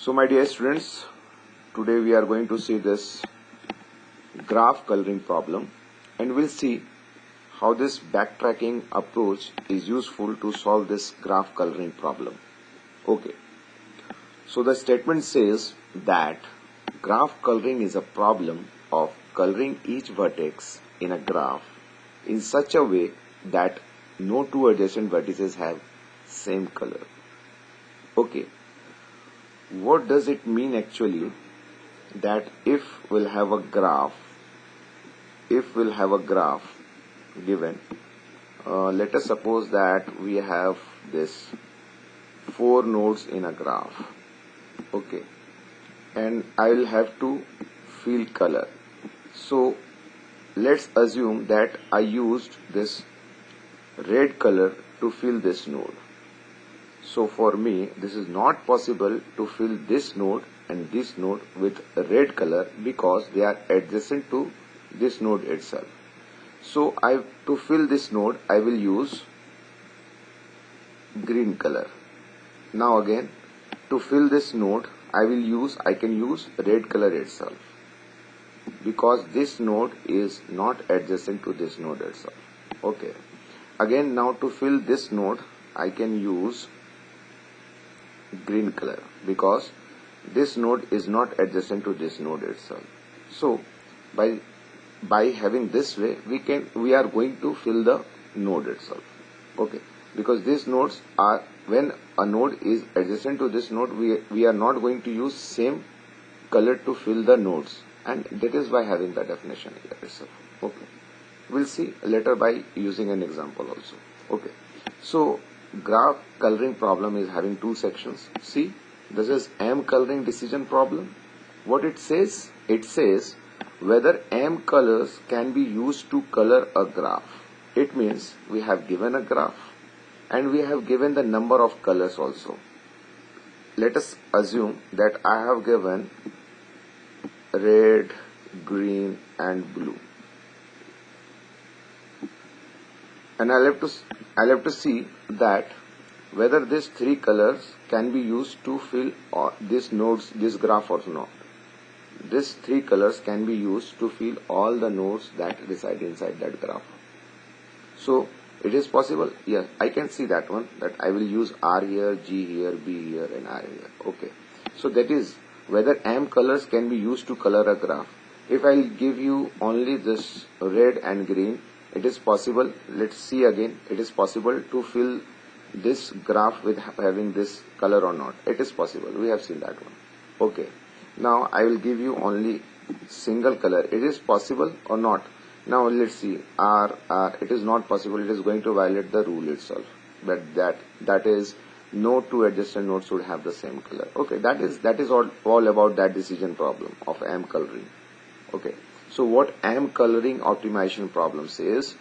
So my dear students, today we are going to see this graph coloring problem, and we'll see how this backtracking approach is useful to solve this graph coloring problem. Okay, so the statement says that graph coloring is a problem of coloring each vertex in a graph in such a way that no two adjacent vertices have same color. Okay, what does it mean actually? That if we'll have a graph given, let us suppose that we have this 4 nodes in a graph. Okay, and I will have to fill color. So let's assume that I used this red color to fill this node. So for me, this is not possible to fill this node and this node with red color because they are adjacent to this node itself. So to fill this node, I will use green color. Now again, to fill this node, I can use red color itself because this node is not adjacent to this node itself. Okay. Again, now to fill this node, I can use green color because this node is not adjacent to this node itself. So by having this way, we are going to fill the node itself. Okay, because these nodes are, when a node is adjacent to this node, we are not going to use same color to fill the nodes, and that is by having the definition here itself. Okay, we'll see later by using an example also. Okay, so graph coloring problem is having two sections. See, this is M coloring decision problem. What it says whether M colors can be used to color a graph. It means we have given a graph and we have given the number of colors also. Let us assume that I have given red, green and blue, and I'll have to see that whether these three colors can be used to fill this graph or not. These three colors can be used to fill all the nodes that reside inside that graph. So it is possible. Yes, I can see that one, that I will use R here, G here, B here and R here. Okay, so that is whether M colors can be used to color a graph. If I give you only this red and green, it is possible. Let's see again. It is possible to fill this graph with having this color or not. It is possible. We have seen that one. Okay. Now I will give you only single color. It is possible or not? Now let's see. R. It is not possible. It is going to violate the rule itself. But that is no two adjacent nodes should have the same color. Okay. That is all about that decision problem of M coloring. Okay. So what M coloring optimization problem says,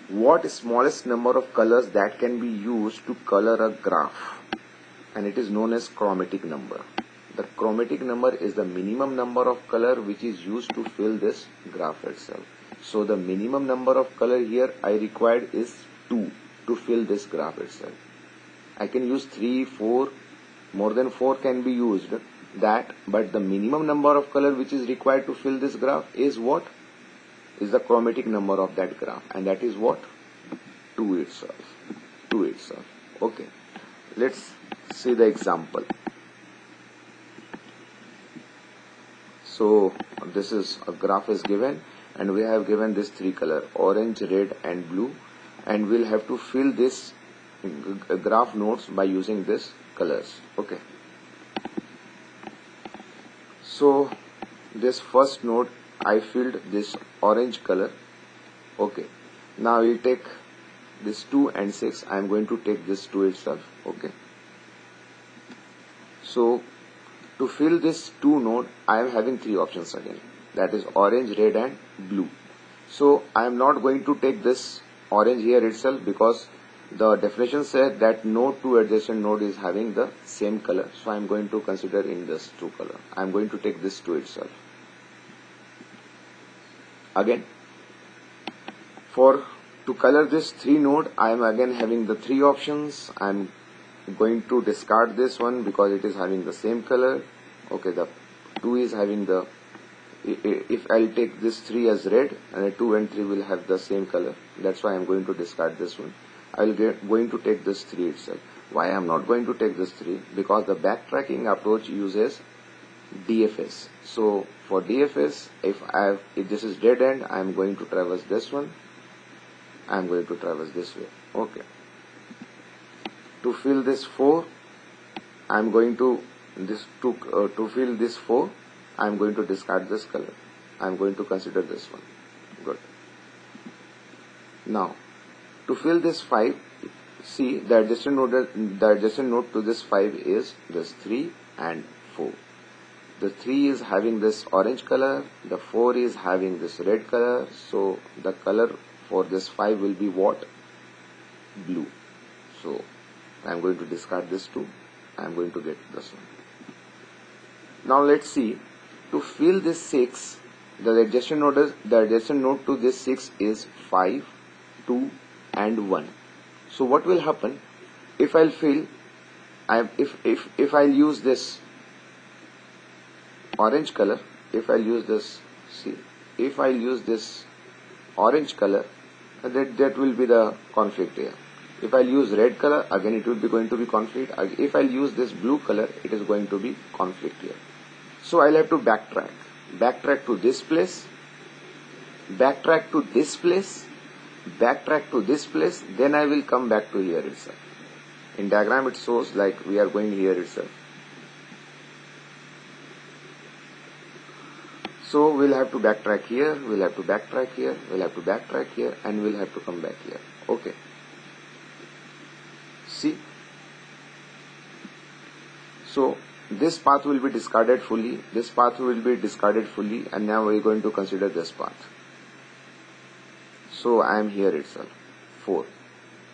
what smallest number of colors that can be used to color a graph, and it is known as chromatic number. The chromatic number is the minimum number of color which is used to fill this graph itself. So the minimum number of color here I required is 2 to fill this graph itself. I can use 3, 4, more than 4 can be used, but the minimum number of color which is required to fill this graph is what? Is the chromatic number of that graph, and that is what? 2 itself. 2 itself. Okay, let's see the example. So this is a graph is given, and we have given this three color, orange, red and blue, and we'll have to fill this graph nodes by using this colors. Okay, so this first node I filled this orange color. Okay, now we'll take this 2 and 6. I am going to take this 2 itself. Okay, so to fill this 2 node, I am having 3 options again. That is orange, red and blue. So I am not going to take this orange here itself because the definition said that no two adjacent node is having the same color. So I am going to consider in this 2 color. I am going to take this 2 itself. Again, to color this 3 node, I am again having the 3 options. I am going to discard this one because it is having the same color. Okay, the 2 is having the, if I'll take this 3 as red, and 2 and 3 will have the same color, that's why I'm going to discard this one. Going to take this 3 itself. Why I'm not going to take this 3? Because the backtracking approach uses DFS. So for DFS, if this is dead end, I'm going to traverse this one. I'm going to traverse this way. Okay. To fill this 4, I'm going to to fill this 4, I'm going to discard this color. I'm going to consider this one. Good. Now, to fill this 5, see the adjacent node to this 5 is this 3 and 4. The 3 is having this orange color, the 4 is having this red color, so the color for this 5 will be what? Blue. So I'm going to discard this 2. I'm going to get this one. Now let's see, to fill this 6, the adjacent node to this 6 is 5, 2 and 1. So what will happen if I'll fill, if I'll use this orange color, if I'll use this, see, if I'll use this orange color, that will be the conflict here. If I'll use red color, again it will be going to be conflict. If I'll use this blue color, it is going to be conflict here. So I'll have to backtrack to this place, backtrack to this place, backtrack to this place, then I will come back to here itself. In diagram it shows like we are going here itself. So we'll have to backtrack here, we'll have to backtrack here, we'll have to backtrack here, and we'll have to come back here. Okay. See. So this path will be discarded fully, this path will be discarded fully, and now we're going to consider this path. So I am here itself, 4.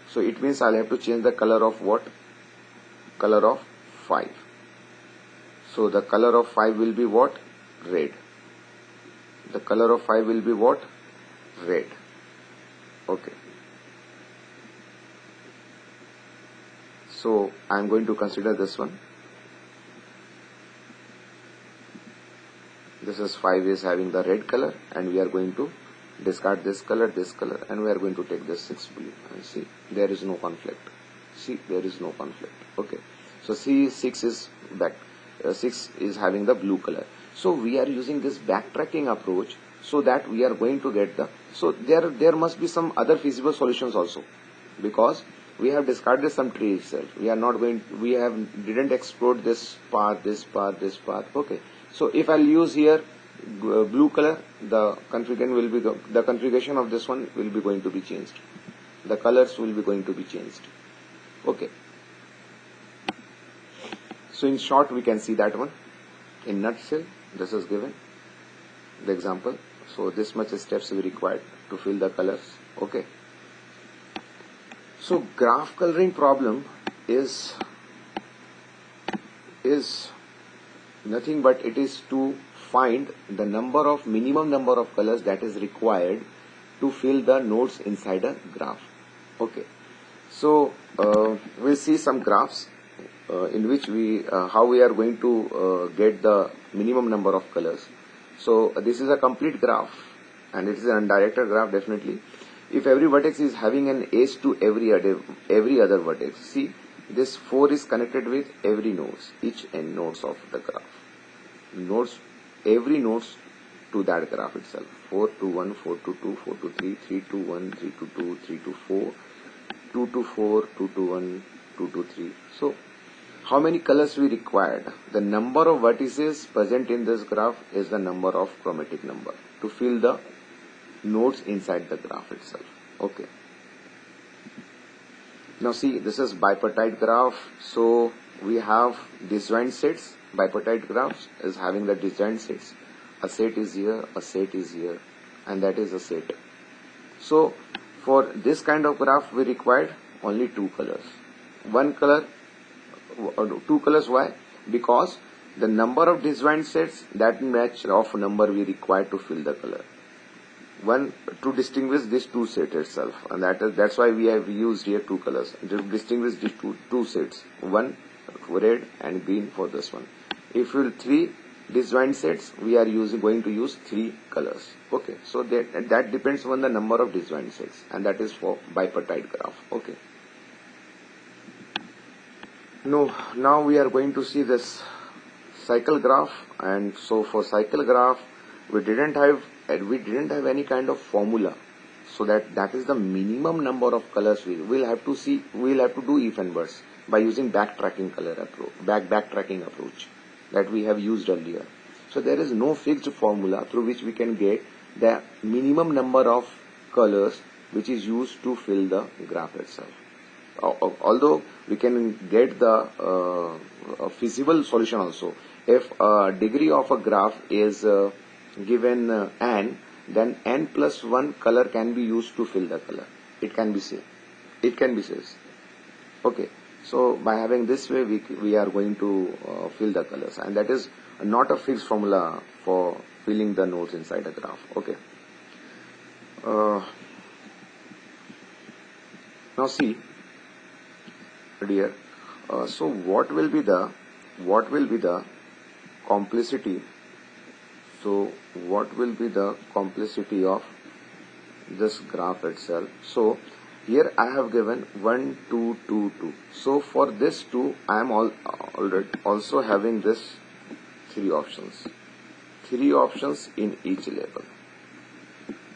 So it means I'll have to change the color of what? Color of 5. So the color of 5 will be what? Red. The color of 5 will be what? Red. Okay. So I'm going to consider this one. This is 5 is having the red color, and we are going to discard this color, and we are going to take this 6 blue. And see, there is no conflict. See, there is no conflict. Okay. So see, 6 is back. 6 is having the blue color. So we are using this backtracking approach so that we are going to get the. So there must be some other feasible solutions also, because we have discarded some tree itself. We are not going. We didn't explore this path, this path, this path. Okay. So if I'll use here blue color, the configuration of this one will be going to be changed. The colors will be going to be changed. Okay. So in short, we can see that one. In nutshell, this is given the example. So this much steps we required to fill the colors. Okay. So graph coloring problem is nothing but it is to find the minimum number of colors that is required to fill the nodes inside a graph. Okay. So we'll see some graphs in which how we are going to get the minimum number of colors. So this is a complete graph, and it is an undirected graph definitely. If every vertex is having an edge to every other vertex, see, this 4 is connected with every nodes, each end nodes of the graph. Every nodes to that graph itself. 4 to 1, 4 to 2, 4 to 3, 3 to 1, 3 to 2, 3 to 4, 2 to 4, 2 to 1, 2 to 3. So how many colors we required? The number of vertices present in this graph is the number of chromatic number to fill the nodes inside the graph itself. Okay. Now see, this is bipartite graph. So we have disjoint sets. Bipartite graphs is having the disjoint sets. A set is here, a set is here, and that is a set. So for this kind of graph, we required only 2 colors. 1 color, 2 colors. Why? Because the number of disjoint sets, that match of number we require to fill the color. one to distinguish these two sets itself, and that's why we have used here two colors to distinguish these two sets, one red and green for this one. If you three disjoint sets, we are going to use three colors. Okay, so that depends on the number of disjoint sets, and that is for bipartite graph. Okay. Now we are going to see this cycle graph, and so for cycle graph we didn't have any kind of formula, so that is the minimum number of colors we'll have to do if and buts by using backtracking approach that we have used earlier. So there is no fixed formula through which we can get the minimum number of colors which is used to fill the graph itself. Although we can get the feasible solution also. If a degree of a graph is given n, then n plus 1 color can be used to fill the color. It can be said. Okay. So by having this way, we are going to fill the colors, and that is not a fixed formula for filling the nodes inside a graph. Okay. Now see, dear. So what will be the complexity? So what will be the complexity of this graph itself? So here I have given 1, 2, 2, 2. So for this 2, I am already also having this three options in each label.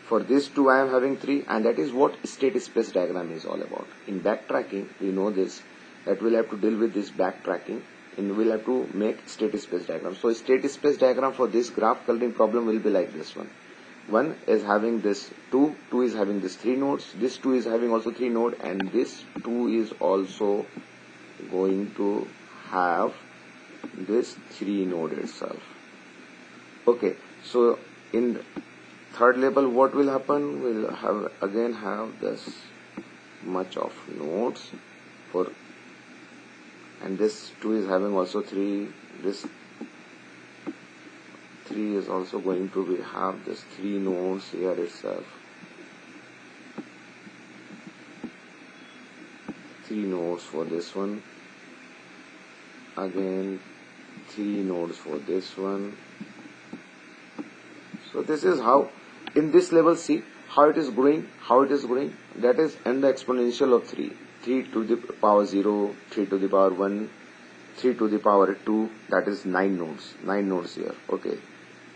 For this 2, I am having 3, and that is what state space diagram is all about. In backtracking, we know this, that we'll have to deal with this backtracking, and we'll have to make state space diagram. So state space diagram for this graph coloring problem will be like this one. 1 is having this 2, 2 is having this 3 nodes, this 2 is having also 3 nodes, and this 2 is also going to have this 3 node itself. Okay, so in third label what will happen? We'll have this much of nodes for, and this 2 is having also 3, this 3 is also going to have this 3 nodes here itself. 3 nodes for this one, again 3 nodes for this one. So this is how in this level, see how it is growing, that is in the exponential of 3 to the power 0, 3 to the power 1, 3 to the power 2, that is 9 nodes here. Okay,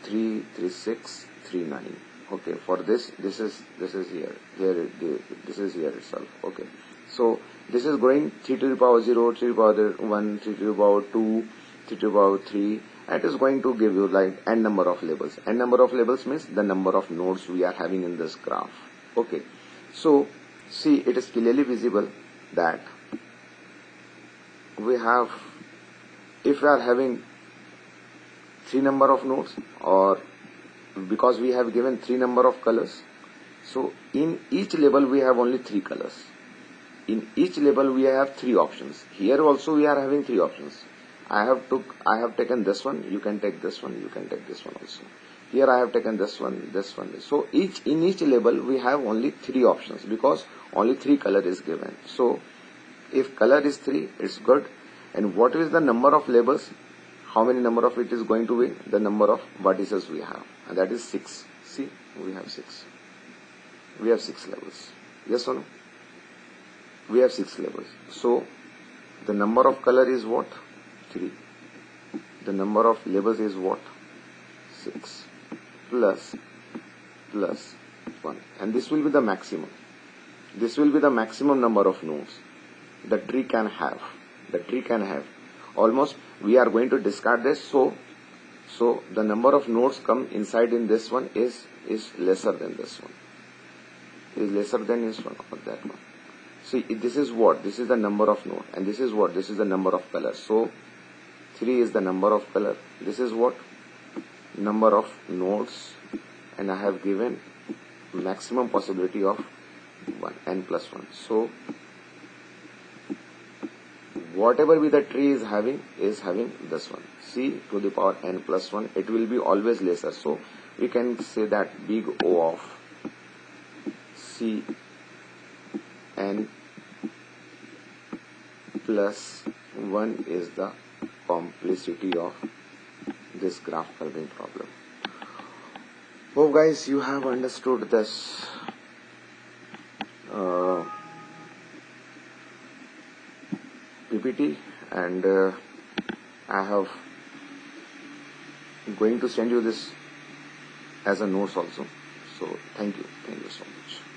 3, 3, 6, 3, 9. Okay, for this is here this is here itself. Okay, so this is going 3 to the power 0, 3 to the power 1, 3 to the power 2, 3 to the power 3. It is going to give you like n number of labels. N number of labels means the number of nodes we are having in this graph. Okay, so see, it is clearly visible that we have, if we are having 3 number of nodes, or because we have given 3 number of colors, so in each label we have only 3 colors. In each label we have 3 options. Here also we are having 3 options. I have taken this one, you can take this one, you can take this one also. Here I have taken this one. So in each label we have only 3 options because only 3 color is given. So if color is 3, it's good. And what is the number of labels? How many number of it is going to be? The number of vertices we have, and that is 6. See, we have 6. We have 6 levels. Yes or no? We have 6 levels. So the number of color is what? 3. The number of labels is what? 6 plus 1, and this will be the maximum. This will be the maximum number of nodes the tree can have. Almost we are going to discard this. So the number of nodes come inside in this one is lesser than this one. Is lesser than this one or that one. See, this is what? This is the number of node, and this is what? This is the number of colors. So 3 is the number of color. This is what? Number of nodes, and I have given maximum possibility of 1, n plus 1. So whatever be the tree is having this one. C to the power n plus 1. It will be always lesser. So we can say that big O of Cn plus 1 is the complexity of this graph curving problem. Hope guys you have understood this PPT, and I have going to send you this as a notes also. So thank you so much.